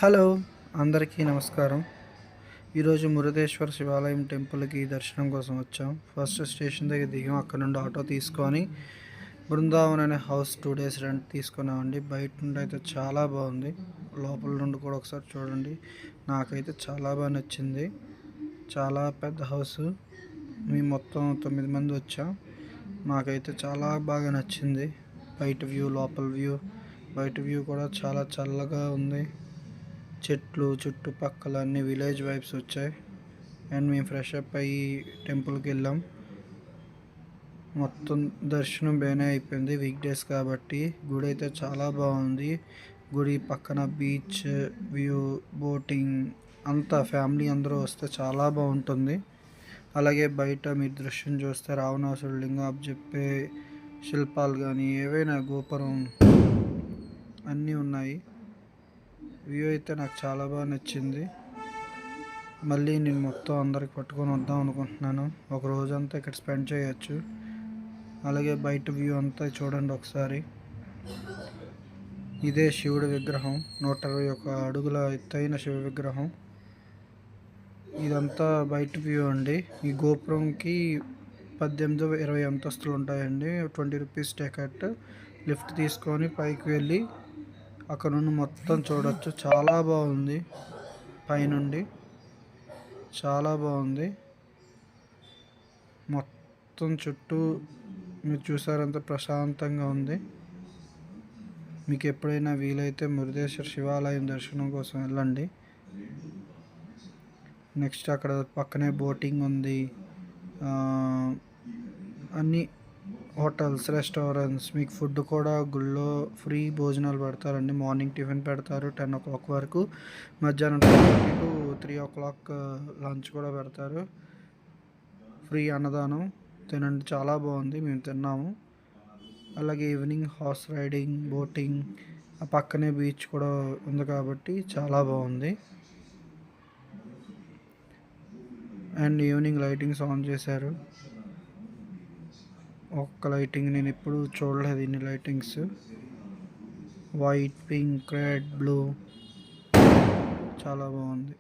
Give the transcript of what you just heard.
Hello, అందరికీ నమస్కారం. ఈరోజు మురుదేశ్వర శివాలయం టెంపుల్కి దర్శనం కోసం వచ్చాం. ఫస్ట్ స్టేషన్ దగ్గర దిగాం. అక్కడ నుండి ఆటో తీసుకొని బృందావన్ అనే హౌస్ 2 days రెంట్ తీసుకున్నామండి. బయట నుండి అయితే చాలా బాగుంది. లోపల నుండి కూడా ఒకసారి చూడండి. నాకైతే చాలా బాగా నచ్చింది. చాలా పెద్ద హౌస్. మేము మొత్తం 9 మంది వచ్చాం. మాకైతే చాలా బాగా నచ్చింది. బయట వ్యూ, లోపల వ్యూ. బయట వ్యూ కూడా చాలా చల్లగా ఉంది. చెట్లు చుట్టుపక్కల అన్ని విలేజ్ వైబ్స్ వచ్చాయి. అండ్ మేము ఫ్రెష్ అప్ అయ్యి టెంపుల్కి వెళ్ళాం. మొత్తం దర్శనం బాగానే అయిపోయింది. వీక్ డేస్ కాబట్టి గుడి అయితే చాలా బాగుంది. గుడి పక్కన బీచ్ వ్యూ, బోటింగ్ అంతా ఫ్యామిలీ అందరూ వస్తే చాలా బాగుంటుంది. అలాగే బయట మీరు దృశ్యం చూస్తే రావణాసురుడు లింగం చెప్పే శిల్పాలు కానీ ఏవైనా గోపురం అన్నీ ఉన్నాయి. వ్యూ అయితే నాకు చాలా బాగా నచ్చింది. మళ్ళీ నేను మొత్తం అందరికి పట్టుకొని వద్దాం అనుకుంటున్నాను. ఒక రోజంతా ఇక్కడ స్పెండ్ చేయొచ్చు. అలాగే బయట వ్యూ అంతా చూడండి ఒకసారి. ఇదే శివుడి విగ్రహం, 121 అడుగుల ఎత్తైన శివ విగ్రహం. ఇదంతా బయట వ్యూ అండి. ఈ గోపురంకి 18-20 అంతస్తులు ఉంటాయండి. 20 రూపీస్ టికెట్. లిఫ్ట్ తీసుకొని పైకి వెళ్ళి అక్కడ నుండి మొత్తం చూడొచ్చు. చాలా బాగుంది. పైనుండి చాలా బాగుంది. మొత్తం చుట్టూ మీరు చూసారంత ప్రశాంతంగా ఉంది. మీకు ఎప్పుడైనా వీలైతే మురుదేశ్వర శివాలయం దర్శనం కోసం వెళ్ళండి. నెక్స్ట్ అక్కడ పక్కనే బోటింగ్ ఉంది. అన్నీ హోటల్స్, రెస్టారెంట్స్, మీకు ఫుడ్ కూడా గుళ్ళో ఫ్రీ భోజనాలు పెడతారండి. మార్నింగ్ టిఫిన్ పెడతారు 10 o'clock వరకు. మధ్యాహ్నం 2 to 3 o'clock లంచ్ కూడా పెడతారు. ఫ్రీ అన్నదానం. తినండి, చాలా బాగుంది. మేము తిన్నాము. అలాగే ఈవినింగ్ హార్స్ రైడింగ్, బోటింగ్, ఆ పక్కనే బీచ్ కూడా ఉంది కాబట్టి చాలా బాగుంది. అండ్ ఈవినింగ్ లైటింగ్స్ ఆన్ చేశారు. ఒక్క లైటింగ్ నేను ఎప్పుడు చూడలేదు ఇన్ని lightings. White, pink, red, blue చాలా బాగుంది.